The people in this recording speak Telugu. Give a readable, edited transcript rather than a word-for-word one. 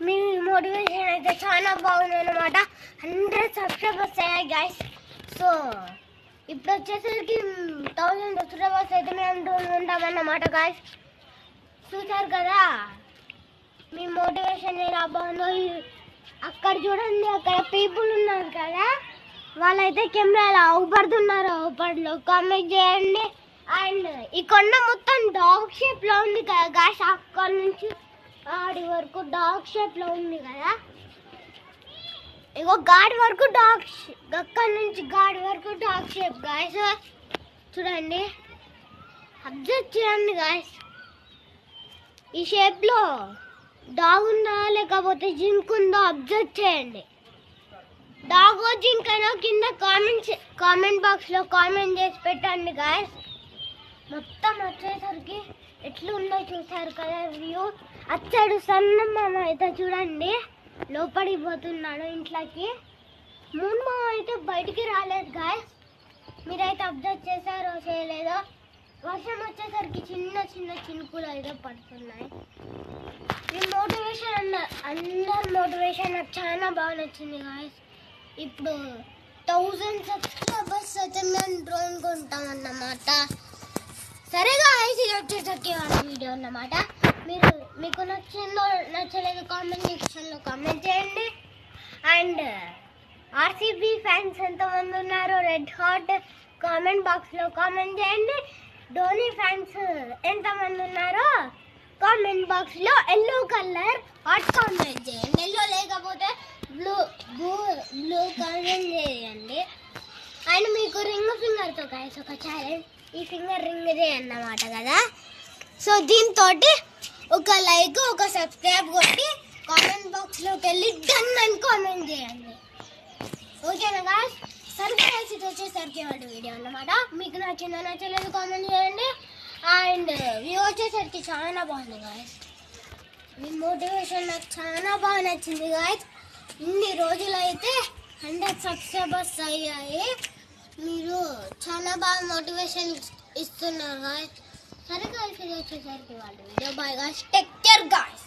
మీ మోటివేషన్ అయితే చాలా బాగుంది అన్నమాట. 100 సబ్స్క్రైబర్స్ అయ్యాయి గైస్. సో ఇప్పుడు వచ్చేసరికి 1000 సబ్స్క్రైబర్స్ అయితే మేము ఉంటామన్నమాట గైస్. చూసారు కదా మీ మోటివేషన్ ఎలా బాగుందో. అక్కడ చూడండి, అక్కడ పీపుల్ ఉన్నారు కదా, వాళ్ళైతే కెమెరాలో అవుపడుతున్నారు. అవుపడలో కామెంట్ చేయండి. అండ్ ఈ కొండ మొత్తం డాగ్ షేప్లో ఉంది కదా గాయస్. అక్కడ నుంచి ఆడి వరకు డాగ్ షేప్లో ఉంది కదా. ఇగో గాడి వరకు అక్కడ నుంచి గాడి వరకు డాగ్ షేప్ గాయస్. చూడండి, అబ్జర్వ్ చేయండి గాయస్. ఈ షేప్లో డాగ్ ఉందా లేకపోతే జింక్ ఉందో అబ్జర్వ్ చేయండి. డాగ్ జింక్ అయినా కింద కామెంట్ బాక్స్లో కామెంట్ చేసి పెట్టండి గాయస్. మొత్తం వచ్చేసరికి ఎట్లుందో చూసారు కదా వ్యూ. అచ్చాడు సన్న మామ అయితే చూడండి లోపలికి పోతున్నాడు ఇంట్లోకి. మూన్ మామ అయితే బయటికి రాలేదు గాయస్. మీరైతే అబ్జర్వ్ చేశారో చేయలేదో. వర్షం వచ్చేసరికి చిన్న చిన్న చినుకులు అయితే పడుతున్నాయి. ఈ మోటివేషన్ అందరి మోటివేషన్ నాకు చాలా బాగా నచ్చింది గాయస్. ఇప్పుడు 1000 సబ్స్క్రైబర్స్ అయితే మేము డ్రోన్ కొంటాం అన్నమాట. సరే గాయస్, ఇది వచ్చేసరికి వాళ్ళ వీడియో అన్నమాట. మీకు నచ్చిందో నచ్చలేదు కామెంట్ సెక్షన్లో కామెంట్ చేయండి. అండ్ ఆర్సీబీ ఫ్యాన్స్ ఎంతమంది ఉన్నారో రెడ్ హాట్ కామెంట్ బాక్స్లో కామెంట్ చేయండి. ధోని ఫ్యాన్స్ ఎంతమంది ఉన్నారో కామెంట్ బాక్స్లో ఎల్లో కలర్ హాట్ కామెంట్ చేయండి. ఎల్లో లేకపోతే బ్లూ కామెంట్ చేయండి. అండ్ మీకు రింగ్ ఫింగర్తో గాయస్ ఒక ఛాలెంజ్. ఈ ఫింగర్ రింగ్ అన్నమాట కదా. సో దీంతో ఒక లైక్ ఒక సబ్స్క్రైబ్ కొట్టి కామెంట్ బాక్స్లోకి వెళ్ళి డన్ అని కామెంట్ చేయండి. ఓకేనా గాయస్? సరే గాయస్, ఇది వచ్చేసరికి వాటి వీడియో అన్నమాట. మీకు నచ్చిందో నచ్చలేదు కామెంట్ చేయండి. అండ్ వ్యూ వచ్చేసరికి చాలా బాగుంది గాయస్. మీ మోటివేషన్ నాకు చాలా బాగా నచ్చింది గాయస్. ఇన్ని రోజులైతే 100 సబ్స్క్రైబర్స్ అయ్యాయి. మీరు చాలా బాగా మోటివేషన్ ఇస్తున్నారు గాయస్. సరే గాయస్, ఇది వచ్చేసరికి వాళ్ళ వీడియో. Bye guys, take care guys.